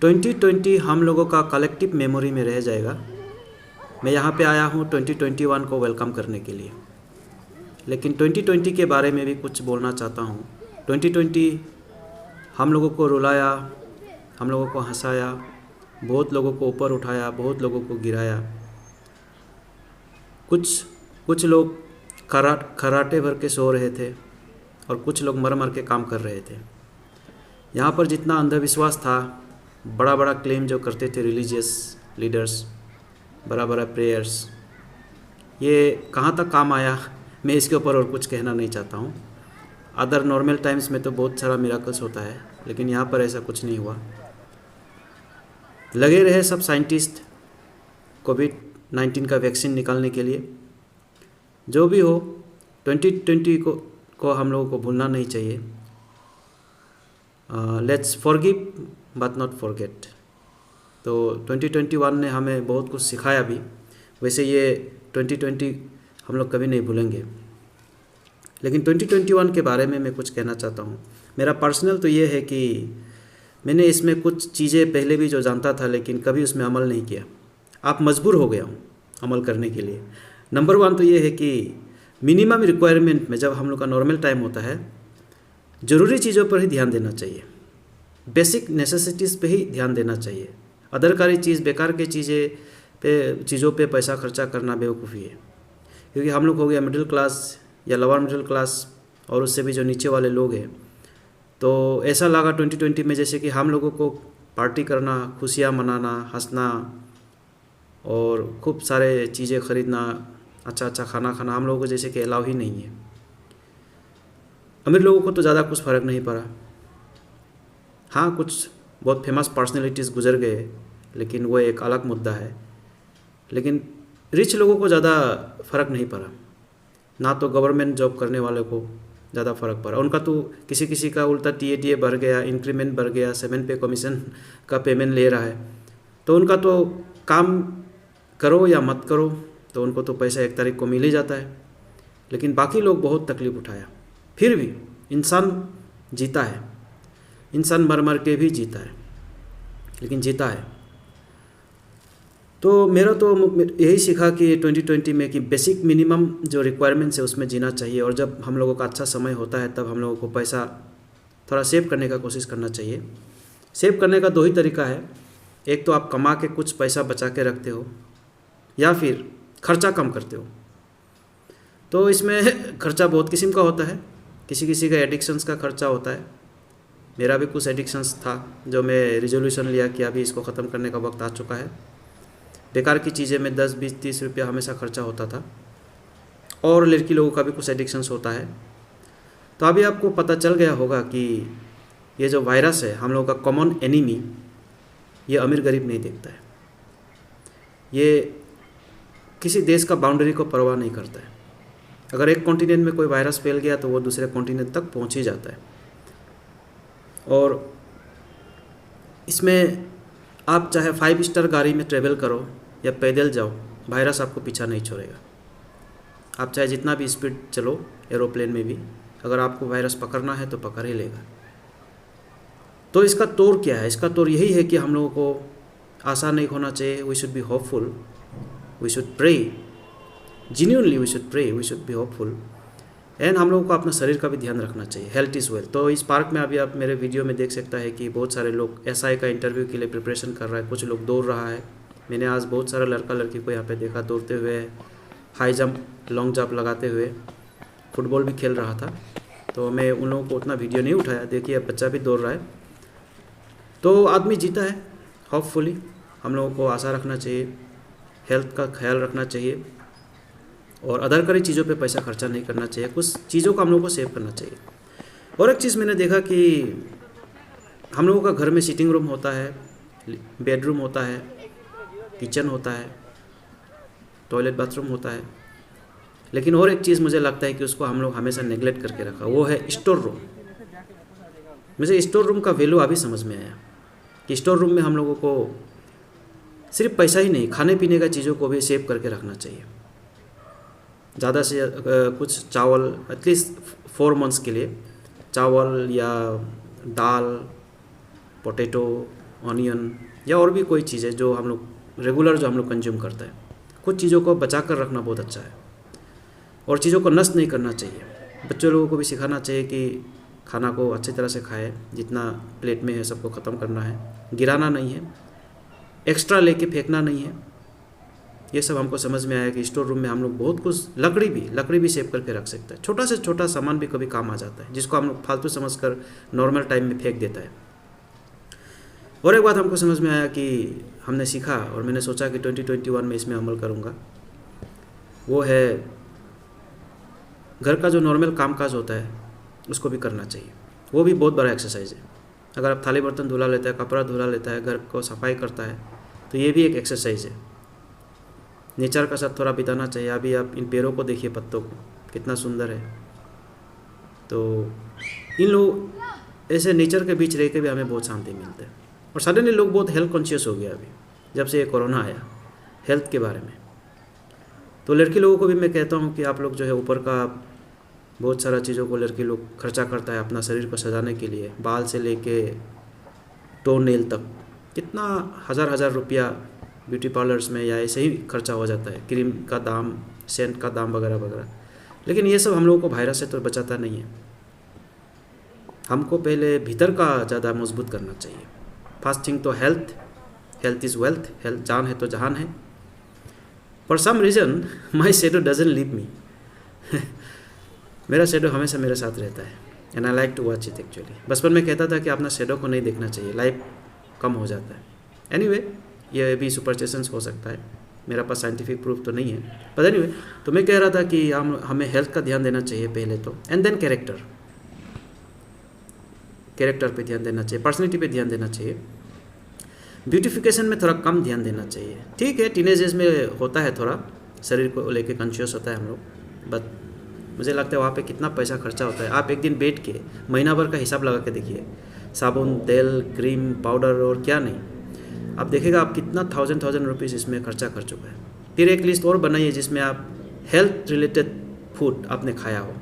2020 हम लोगों का कलेक्टिव मेमोरी में रह जाएगा। मैं यहाँ पे आया हूँ 2021 को वेलकम करने के लिए, लेकिन 2020 के बारे में भी कुछ बोलना चाहता हूँ। 2020 हम लोगों को रुलाया, हम लोगों को हंसाया, बहुत लोगों को ऊपर उठाया, बहुत लोगों को गिराया। कुछ लोग खराटे भर के सो रहे थे और कुछ लोग मर मर के काम कर रहे थे। यहाँ पर जितना अंधविश्वास था, बड़ा बड़ा क्लेम जो करते थे रिलीजियस लीडर्स, बड़ा बड़ा प्रेयर्स, ये कहाँ तक काम आया, मैं इसके ऊपर और कुछ कहना नहीं चाहता हूँ। अदर नॉर्मल टाइम्स में तो बहुत सारा मिराकल्स होता है, लेकिन यहाँ पर ऐसा कुछ नहीं हुआ। लगे रहे सब साइंटिस्ट कोविड-19 का वैक्सीन निकालने के लिए। जो भी हो, 2020 को हम लोगों को भूलना नहीं चाहिए। Let's forgive but not forget. तो 2021 ने हमें बहुत कुछ सिखाया भी। वैसे ये 2020 हम लोग कभी नहीं भूलेंगे, लेकिन 2021 के बारे में मैं कुछ कहना चाहता हूँ। मेरा पर्सनल तो ये है कि मैंने इसमें कुछ चीज़ें पहले भी जो जानता था, लेकिन कभी उसमें अमल नहीं किया। आप मजबूर हो गया हूँ अमल करने के लिए। नंबर 1 तो ये है कि मिनिमम रिक्वायरमेंट में जब हम लोग का नॉर्मल टाइम होता है, ज़रूरी चीज़ों पर ही ध्यान देना चाहिए, बेसिक नेसेसिटीज़ पे ही ध्यान देना चाहिए। अदरकारी चीज़, बेकार की चीज़ों पे पैसा खर्चा करना बेवकूफ़ी है, क्योंकि हम लोग हो गया मिडिल क्लास या लोअर मिडिल क्लास, और उससे भी जो नीचे वाले लोग हैं। तो ऐसा लगा 2020 में जैसे कि हम लोगों को पार्टी करना, खुशियाँ मनाना, हंसना और खूब सारे चीज़ें खरीदना, अच्छा अच्छा खाना खाना हम लोगों को जैसे कि अलाउ ही नहीं है। अमीर लोगों को तो ज़्यादा कुछ फ़र्क नहीं पड़ा। हाँ, कुछ बहुत फेमस पर्सनैलिटीज़ गुजर गए, लेकिन वो एक अलग मुद्दा है। लेकिन रिच लोगों को ज़्यादा फ़र्क नहीं पड़ा, ना तो गवर्नमेंट जॉब करने वाले को ज़्यादा फ़र्क पड़ा। उनका तो किसी का उल्टा टीए बढ़ गया, इंक्रीमेंट बढ़ गया, 7 पे कमीशन का पेमेंट ले रहा है। तो उनका तो काम करो या मत करो, तो उनको तो पैसा 1 तारीख को मिल ही जाता है। लेकिन बाकी लोग बहुत तकलीफ़ उठाया। फिर भी इंसान जीता है, इंसान मर मर के भी जीता है, लेकिन जीता है। तो मेरा तो यही सीखा कि 2020 में कि बेसिक मिनिमम जो रिक्वायरमेंट्स है उसमें जीना चाहिए। और जब हम लोगों का अच्छा समय होता है, तब हम लोगों को पैसा थोड़ा सेव करने का कोशिश करना चाहिए। सेव करने का 2 ही तरीका है। एक तो आप कमा के कुछ पैसा बचा के रखते हो, या फिर खर्चा कम करते हो। तो इसमें खर्चा बहुत किस्म का होता है। किसी का एडिक्शंस का खर्चा होता है। मेरा भी कुछ एडिक्शंस था जो मैं रिजोल्यूशन लिया कि अभी इसको ख़त्म करने का वक्त आ चुका है। बेकार की चीज़ें में 10, 20, 30 रुपया हमेशा खर्चा होता था। और लड़की लोगों का भी कुछ एडिक्शंस होता है। तो अभी आपको पता चल गया होगा कि ये जो वायरस है, हम लोगों का कॉमन एनिमी, ये अमीर गरीब नहीं देखता है। ये किसी देश का बाउंड्री को परवाह नहीं करता है। अगर एक कॉन्टिनेंट में कोई वायरस फैल गया तो वो दूसरे कॉन्टिनेंट तक पहुंच ही जाता है। और इसमें आप चाहे 5 स्टार गाड़ी में ट्रेवल करो या पैदल जाओ, वायरस आपको पीछा नहीं छोड़ेगा। आप चाहे जितना भी स्पीड चलो एरोप्लेन में भी, अगर आपको वायरस पकड़ना है तो पकड़ ही लेगा। तो इसका तौर क्या है? इसका तौर यही है कि हम लोगों को आशा नहीं खोना चाहिए। We should be hopeful, we should pray, genuinely we should pray, we should be hopeful. And हम लोगों को अपना शरीर का भी ध्यान रखना चाहिए। Health is wealth. तो इस पार्क में अभी आप मेरे वीडियो में देख सकता है कि बहुत सारे लोग एसआई का इंटरव्यू के लिए प्रिपरेशन कर रहा है, कुछ लोग दौड़ रहा है। मैंने आज बहुत सारा लड़का लड़की को यहाँ पे देखा दौड़ते हुए, हाई जंप, लॉन्ग जंप लगाते हुए, फुटबॉल भी खेल रहा था। तो मैं उन लोगों को उतना वीडियो नहीं उठाया। देखिए अब बच्चा भी दौड़ रहा है। तो आदमी जीता है होपफुली। हम लोगों को आशा रखना चाहिए, हेल्थ का ख्याल रखना चाहिए, और अदरकारी चीज़ों पे पैसा खर्चा नहीं करना चाहिए। कुछ चीज़ों को हम लोगों को सेव करना चाहिए। और एक चीज़ मैंने देखा कि हम लोगों का घर में सिटिंग रूम होता है, बेडरूम होता है, किचन होता है, टॉयलेट बाथरूम होता है, लेकिन और एक चीज़ मुझे लगता है कि उसको हम लोग हमेशा नेगलेक्ट करके रखा, वो है स्टोर रूम। मुझे स्टोर रूम का वैल्यू अभी समझ में आया कि स्टोर रूम में हम लोगों को सिर्फ पैसा ही नहीं, खाने पीने का चीज़ों को भी सेव करके रखना चाहिए। ज़्यादा से कुछ चावल, एटलीस्ट 4 मंथ्स के लिए चावल या दाल, पोटैटो, ऑनियन या और भी कोई चीज़ है जो हम लोग रेगुलर जो हम लोग कंज्यूम करते हैं। कुछ चीज़ों को बचा कर रखना बहुत अच्छा है और चीज़ों को नष्ट नहीं करना चाहिए। बच्चों लोगों को भी सिखाना चाहिए कि खाना को अच्छी तरह से खाए, जितना प्लेट में है सबको ख़त्म करना है, गिराना नहीं है, एक्स्ट्रा लेके फेंकना नहीं है। ये सब हमको समझ में आया कि स्टोर रूम में हम लोग बहुत कुछ लकड़ी भी सेव करके रख सकते हैं। छोटा से छोटा सामान भी कभी काम आ जाता है जिसको हम लोग फालतू समझकर नॉर्मल टाइम में फेंक देता है। और एक बात हमको समझ में आया कि हमने सीखा और मैंने सोचा कि 2021 में इसमें अमल करूँगा, वो है घर का जो नॉर्मल कामकाज होता है उसको भी करना चाहिए। वो भी बहुत बड़ा एक्सरसाइज है। अगर आप थाली बर्तन धुला लेता है, कपड़ा धुला लेता है, घर को सफाई करता है, तो ये भी एक एक्सरसाइज है। नेचर का साथ थोड़ा बिताना चाहिए। अभी आप इन पेड़ों को देखिए, पत्तों को कितना सुंदर है। तो इन लोग ऐसे नेचर के बीच रह के भी हमें बहुत शांति मिलता है। और सडनली लोग बहुत हेल्थ कॉन्शियस हो गया अभी जब से ये कोरोना आया, हेल्थ के बारे में। तो लड़की लोगों को भी मैं कहता हूँ कि आप लोग जो है ऊपर का बहुत सारा चीज़ों को लड़की लोग खर्चा करता है अपना शरीर को सजाने के लिए, बाल से लेके टो नेल तक कितना हज़ार रुपया ब्यूटी पार्लर्स में या ऐसे ही खर्चा हो जाता है, क्रीम का दाम, सेंट का दाम वगैरह वगैरह। लेकिन ये सब हम लोगों को वायरस से तो बचाता नहीं है। हमको पहले भीतर का ज़्यादा मजबूत करना चाहिए। फर्स्ट थिंग तो हेल्थ इज़ वेल्थ, हेल्थ जान है तो जहान है। For some reason my shadow doesn't leave me मेरा शेडो हमेशा मेरे साथ रहता है and I like to watch it actually. बचपन में कहता था कि अपना शेडो को नहीं देखना चाहिए, लाइफ कम हो जाता है। एनीवे ये भी सुपरस्टिशंस हो सकता है, मेरा पास साइंटिफिक प्रूफ तो नहीं है। पर एनीवे तो मैं कह रहा था कि हमें हेल्थ का ध्यान देना चाहिए पहले तो, एंड देन कैरेक्टर पे ध्यान देना चाहिए, पर्सनैलिटी पे ध्यान देना चाहिए। ब्यूटिफिकेशन में थोड़ा कम ध्यान देना चाहिए। ठीक है, टीनेज एज में होता है, थोड़ा शरीर को लेके कॉन्शियस होता है हम लोग, बट मुझे लगता है वहाँ पे कितना पैसा खर्चा होता है। आप एक दिन बैठ के महीना भर का हिसाब लगा के देखिए, साबुन, तेल, क्रीम, पाउडर और क्या नहीं, आप देखिएगा आप कितना थाउजेंड रुपीज़ इसमें खर्चा कर चुका है। फिर एक लिस्ट और बनाइए जिसमें आप हेल्थ रिलेटेड फूड आपने खाया हो,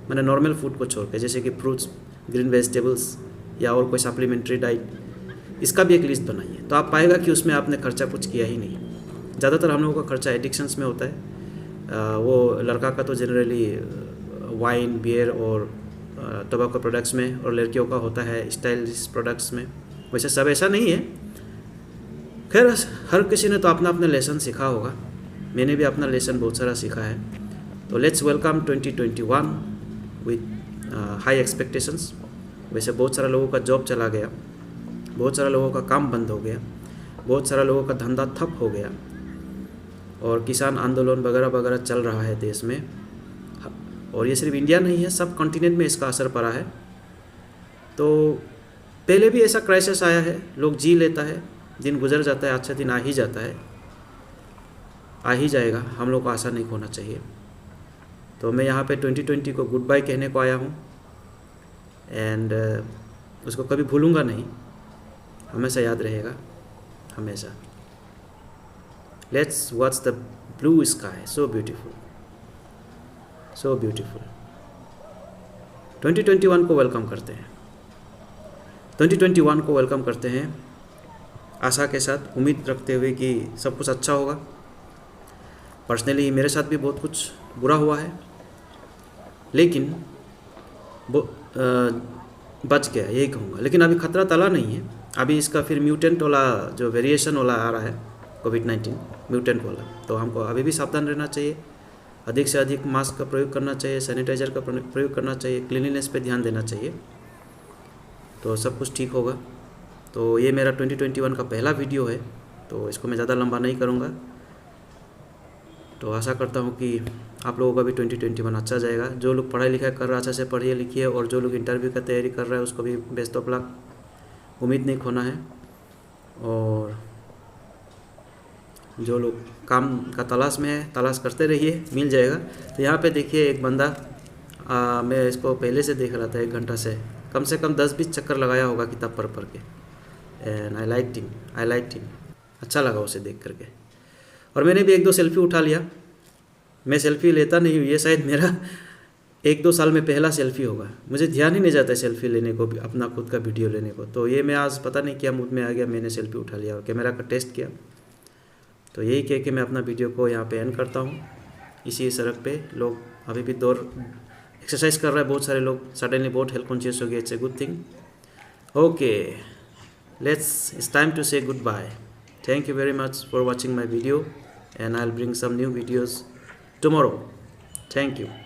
मैंने नॉर्मल फूड को छोड़ के, जैसे कि फ्रूट्स, ग्रीन वेजिटेबल्स या और कोई सप्लीमेंट्री डाइट, इसका भी एक लिस्ट बनाइए। तो आप पाएगा कि उसमें आपने खर्चा कुछ किया ही नहीं। ज़्यादातर हम लोगों का खर्चा एडिक्शंस में होता है। वो लड़का का तो जनरली वाइन, बियर और टोबैको प्रोडक्ट्स में, और लड़कियों का होता है स्टाइलिश प्रोडक्ट्स में। वैसे सब ऐसा नहीं है, खैर हर किसी ने तो अपना अपना लेसन सीखा होगा। मैंने भी अपना लेसन बहुत सारा सीखा है। तो let's welcome 2021 with high expectations. वैसे बहुत सारा लोगों का जॉब चला गया, बहुत सारा लोगों का काम बंद हो गया, बहुत सारा लोगों का धंधा ठप हो गया, और किसान आंदोलन वगैरह वगैरह चल रहा है देश में। और ये सिर्फ इंडिया नहीं है, सब कॉन्टिनेंट में इसका असर पड़ा है। तो पहले भी ऐसा क्राइसिस आया है, लोग जी लेता है, दिन गुजर जाता है, अच्छा दिन आ ही जाता है, आ ही जाएगा। हम लोग को आशा नहीं खोना चाहिए। तो मैं यहाँ पे 2020 को गुड बाय कहने को आया हूँ, एंड उसको कभी भूलूंगा नहीं, हमेशा याद रहेगा, हमेशा। Let's watch the blue sky, so beautiful, so beautiful. 2021 को वेलकम करते हैं, 2021 को वेलकम करते हैं आशा के साथ, उम्मीद रखते हुए कि सब कुछ अच्छा होगा। पर्सनली मेरे साथ भी बहुत कुछ बुरा हुआ है, लेकिन बच गया, यही कहूँगा। लेकिन अभी खतरा टला नहीं है। अभी इसका फिर म्यूटेंट वाला जो वेरिएशन वाला आ रहा है, कोविड-19 म्यूटेंट वाला, तो हमको अभी भी सावधान रहना चाहिए। अधिक से अधिक मास्क का प्रयोग करना चाहिए, सैनिटाइज़र का प्रयोग करना चाहिए, क्लीनिनेस पे ध्यान देना चाहिए, तो सब कुछ ठीक होगा। तो ये मेरा 2021 का पहला वीडियो है, तो इसको मैं ज़्यादा लंबा नहीं करूँगा। तो आशा करता हूँ कि आप लोगों का भी 2021 अच्छा जाएगा। जो लोग पढ़ाई लिखाई कर रहा है, अच्छा से पढ़िए लिखिए, और जो लोग इंटरव्यू का तैयारी कर रहा है उसको भी बेस्ट ऑफ लक। उम्मीद नहीं खोना है, और जो लोग काम का तलाश में है, तलाश करते रहिए, मिल जाएगा। तो यहाँ पे देखिए एक बंदा, मैं इसको पहले से देख रहा था, 1 घंटा से कम 10-20 चक्कर लगाया होगा किताब पढ़ के, एंड आई लाइक हिम, अच्छा लगा उसे देख करके। और मैंने भी 1-2 सेल्फी उठा लिया। मैं सेल्फी लेता नहीं हूँ, ये शायद मेरा 1-2 साल में पहला सेल्फी होगा। मुझे ध्यान ही नहीं जाता है सेल्फी लेने को, अपना खुद का वीडियो लेने को। तो ये मैं आज पता नहीं क्या मूड में आ गया, मैंने सेल्फी उठा लिया और कैमरा का टेस्ट किया। तो यही कह के मैं अपना वीडियो को यहाँ पे एंड करता हूँ। इसी सड़क पे लोग अभी भी दौड़ एक्सरसाइज कर रहा है बहुत सारे लोग, सडनली बहुत हेल्थ कॉन्शियस हो गया। It's a good thing. Okay, it's time to say goodbye. Thank you very much for watching my video, and I'll bring some new videos tomorrow. Thank you.